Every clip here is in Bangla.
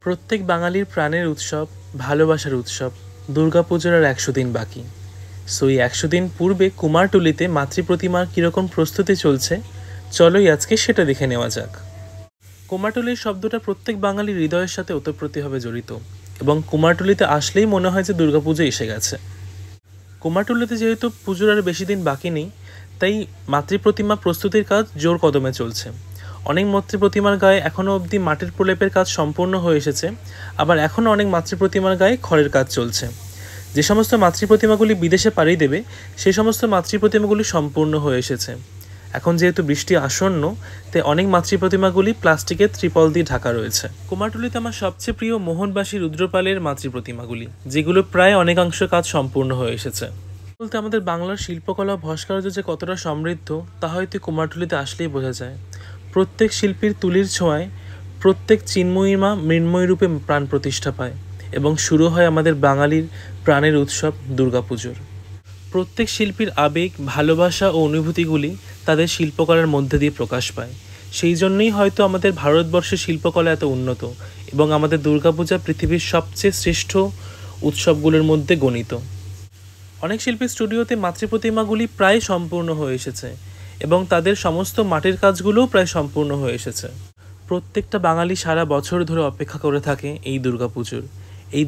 প্রত্যেক বাঙালির প্রাণের উৎসব, ভালোবাসার উৎসব দুর্গাপুজোর আর ১০০ দিন বাকি। সো এই ১০০ দিন পূর্বে কুমারটুলিতে মাতৃপ্রতিমার কীরকম প্রস্তুতি চলছে, চলোই আজকে সেটা দেখে নেওয়া যাক। কুমারটুলির শব্দটা প্রত্যেক বাঙালির হৃদয়ের সাথে ওতপ্রোতভাবে জড়িত এবং কুমারটুলিতে আসলেই মনে হয় যে দুর্গাপুজো এসে গেছে। কুমারটুলিতে যেহেতু পুজোর আর বেশি দিন বাকি নেই, তাই মাতৃপ্রতিমা প্রস্তুতির কাজ জোর কদমে চলছে। অনেক মাতৃপ্রতিমার গায়ে এখনও অবধি মাটির প্রলেপের কাজ সম্পূর্ণ হয়ে এসেছে, আবার এখনও অনেক মাতৃপ্রতিমার গায়ে খড়ের কাজ চলছে। যে সমস্ত মাতৃপ্রতিমাগুলি বিদেশে পাড়ি দেবে, সেই সমস্ত মাতৃপ্রতিমাগুলি সম্পূর্ণ হয়ে এসেছে। এখন যেহেতু বৃষ্টি আসন্ন, তাই অনেক মাতৃপ্রতিমাগুলি প্লাস্টিকের ত্রিপল দিয়ে ঢাকা রয়েছে। কুমারটুলিতে আমার সবচেয়ে প্রিয় মোহনবাসী রুদ্রপালের মাতৃপ্রতিমাগুলি, যেগুলো প্রায় অনেকাংশ কাজ সম্পূর্ণ হয়ে এসেছে। বলতে আমাদের বাংলার শিল্পকলা ভাস্কর্য যে কতটা সমৃদ্ধ, তা হয়তো কুমারটুলিতে আসলেই বোঝা যায়। প্রত্যেক শিল্পীর তুলির ছোঁয়ায় প্রত্যেক চিন্ময়ী মা মৃন্ময়ী রূপে প্রাণ প্রতিষ্ঠা পায় এবং শুরু হয় আমাদের বাঙালির প্রাণের উৎসব দুর্গাপুজোর। প্রত্যেক শিল্পীর আবেগ, ভালোবাসা ও অনুভূতিগুলি তাদের শিল্পকলার মধ্যে দিয়ে প্রকাশ পায়। সেই জন্যই হয়তো আমাদের ভারতবর্ষের শিল্পকলা এত উন্নত এবং আমাদের দুর্গাপূজা পৃথিবীর সবচেয়ে শ্রেষ্ঠ উৎসবগুলোর মধ্যে গণিত। অনেক শিল্পীর স্টুডিওতে মাতৃপ্রতিমাগুলি প্রায় সম্পূর্ণ হয়ে এসেছে এবং তাদের সমস্ত মাটির কাজগুলোও প্রায় সম্পূর্ণ হয়ে এসেছে। প্রত্যেকটা বাঙালি সারা বছর ধরে অপেক্ষা করে থাকে এই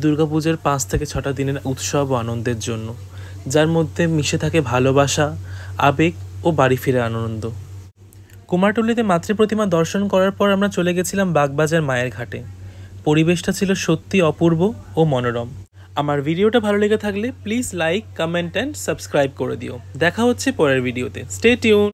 দুর্গাপুজোর ৫ থেকে ৬টা দিনের উৎসব ও আনন্দের জন্য, যার মধ্যে মিশে থাকে ভালোবাসা, আবেগ ও বাড়ি ফিরে আনন্দ। কুমারটুলিতে মাতৃপ্রতিমা দর্শন করার পর আমরা চলে গেছিলাম বাগবাজার মায়ের ঘাটে। পরিবেশটা ছিল সত্যি অপূর্ব ও মনোরম। আমার ভিডিওটা ভালো লেগে থাকলে please like, comment and subscribe করে দিও। দেখা হচ্ছে পরের ভিডিওতে। Stay tune.